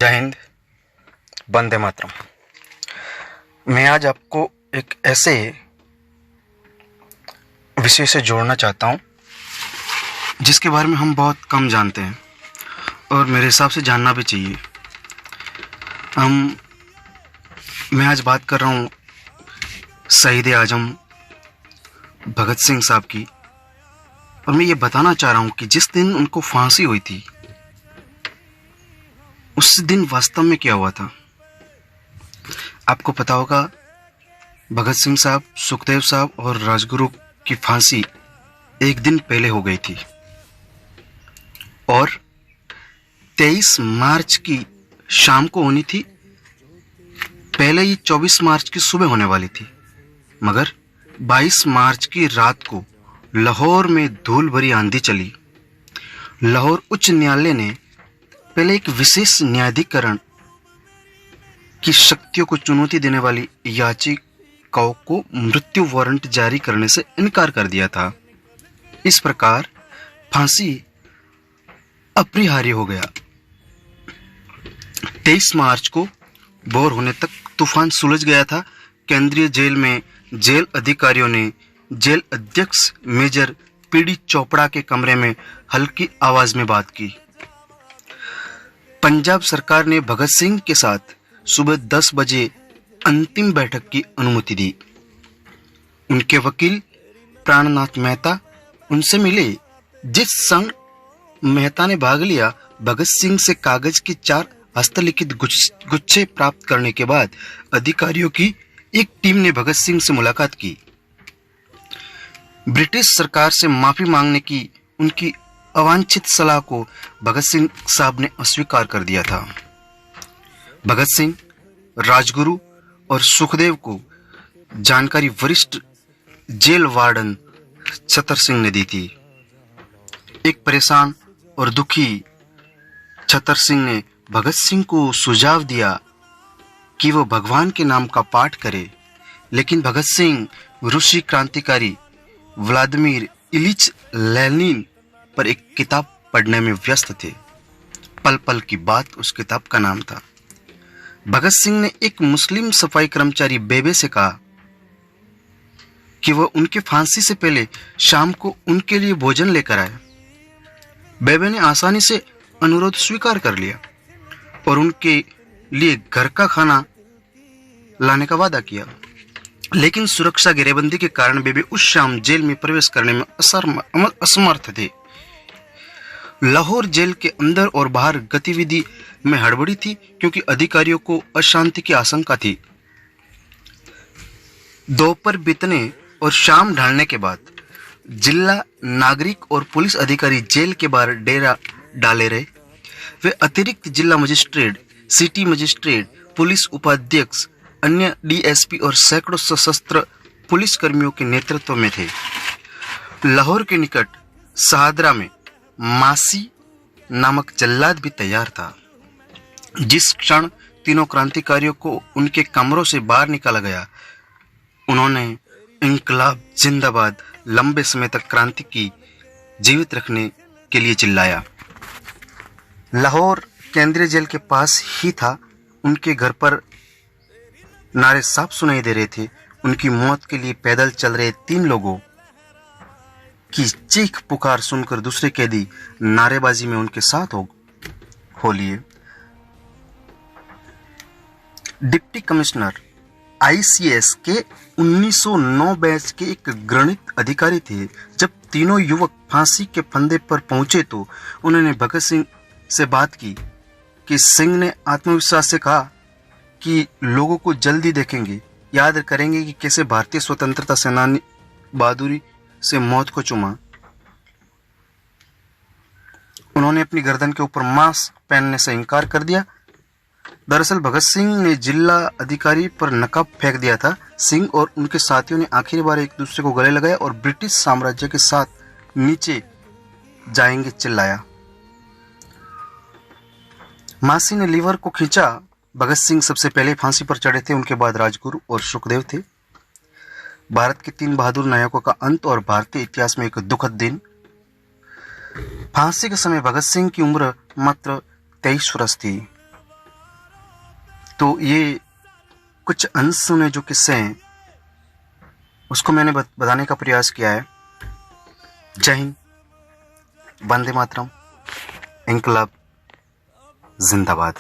जय हिंद। वंदे मातरम। मैं आज आपको एक ऐसे विषय से जोड़ना चाहता हूँ जिसके बारे में हम बहुत कम जानते हैं और मेरे हिसाब से जानना भी चाहिए। मैं आज बात कर रहा हूँ शहीद आजम भगत सिंह साहब की, और मैं ये बताना चाह रहा हूँ कि जिस दिन उनको फांसी हुई थी उस दिन वास्तव में क्या हुआ था। आपको पता होगा, भगत सिंह साहब, सुखदेव साहब और राजगुरु की फांसी एक दिन पहले हो गई थी और 23 मार्च की शाम को होनी थी। पहले ही 24 मार्च की सुबह होने वाली थी, मगर 22 मार्च की रात को लाहौर में धूल भरी आंधी चली। लाहौर उच्च न्यायालय ने पहले एक विशेष न्यायाधिकरण की शक्तियों को चुनौती देने वाली याचिकाओं को मृत्यु वारंट जारी करने से इनकार कर दिया था। इस प्रकार फांसी अपरिहार्य हो गया। 23 मार्च को भोर होने तक तूफान सुलझ गया था। केंद्रीय जेल में जेल अधिकारियों ने जेल अध्यक्ष मेजर पीडी चोपड़ा के कमरे में हल्की आवाज में बात की। पंजाब सरकार ने भगत सिंह के साथ सुबह 10 बजे अंतिम बैठक की अनुमति दी। उनके वकील प्राणनाथ मेहता उनसे मिले। जिस क्षण मेहता ने भाग लिया, भगत सिंह से कागज के 4 हस्तलिखित गुच्छे प्राप्त करने के बाद अधिकारियों की एक टीम ने भगत सिंह से मुलाकात की। ब्रिटिश सरकार से माफी मांगने की उनकी अवांछित सलाह को भगत सिंह साहब ने अस्वीकार कर दिया था। भगत सिंह, राजगुरु और सुखदेव को जानकारी वरिष्ठ जेल वार्डन छतर सिंह ने दी थी। एक परेशान और दुखी छतर सिंह ने भगत सिंह को सुझाव दिया कि वो भगवान के नाम का पाठ करे, लेकिन भगत सिंह रूसी क्रांतिकारी व्लादिमीर इलिच लेनिन पर एक किताब पढ़ने में व्यस्त थे। पल पल की बात उस किताब का नाम था। भगत सिंह ने एक मुस्लिम सफाई कर्मचारी बेबे से कहा कि वह उनके फांसी से पहले शाम को उनके लिए भोजन लेकर आए। बेबे ने आसानी से अनुरोध स्वीकार कर लिया और उनके लिए घर का खाना लाने का वादा किया, लेकिन सुरक्षा घेरेबंदी के कारण बेबे उस शाम जेल में प्रवेश करने में असमर्थ थे। लाहौर जेल के अंदर और बाहर गतिविधि में हड़बड़ी थी, क्योंकि अधिकारियों को अशांति की आशंका थी। दोपहर बीतने और शाम ढलने के बाद जिला नागरिक और पुलिस अधिकारी जेल के बाहर डेरा डाले रहे। वे अतिरिक्त जिला मजिस्ट्रेट, सिटी मजिस्ट्रेट, पुलिस उपाध्यक्ष, अन्य डीएसपी और सैकड़ों सशस्त्र पुलिस कर्मियों के नेतृत्व में थे। लाहौर के निकट शहादरा में मासी नामक जल्लाद भी तैयार था। जिस क्षण तीनों क्रांतिकारियों को उनके कमरों से बाहर निकाला गया, उन्होंने इंकलाब जिंदाबाद लंबे समय तक क्रांति की जीवित रखने के लिए चिल्लाया। लाहौर केंद्रीय जेल के पास ही था। उनके घर पर नारे साफ सुनाई दे रहे थे। उनकी मौत के लिए पैदल चल रहे 3 लोगों की चीख पुकार सुनकर दूसरे कैदी नारेबाजी में उनके साथ हो लिए। डिप्टी कमिश्नर आईसीएस के 1909 बैच के एक गणित अधिकारी थे। जब तीनों युवक फांसी के फंदे पर पहुंचे तो उन्होंने भगत सिंह से बात की कि सिंह ने आत्मविश्वास से कहा कि लोगों को जल्दी देखेंगे, याद करेंगे कि कैसे भारतीय स्वतंत्रता सेनानी बहादुरी से मौत को चूमा। उन्होंने अपनी गर्दन के ऊपर मास्क पहनने से इनकार कर दिया। दरअसल भगत सिंह ने जिला अधिकारी पर नकाब फेंक दिया था। सिंह और उनके साथियों ने आखिरी बार एक दूसरे को गले लगाया और ब्रिटिश साम्राज्य के साथ नीचे जाएंगे चिल्लाया। मासी ने लीवर को खींचा। भगत सिंह सबसे पहले फांसी पर चढ़े थे, उनके बाद राजगुरु और सुखदेव थे। भारत के 3 बहादुर नायकों का अंत और भारतीय इतिहास में एक दुखद दिन। फांसी के समय भगत सिंह की उम्र मात्र 23 वर्ष थी। तो ये कुछ अनसुने जो किस्से हैं उसको मैंने बताने का प्रयास किया है। जय हिंद, वंदे मातरम, इंकलाब जिंदाबाद।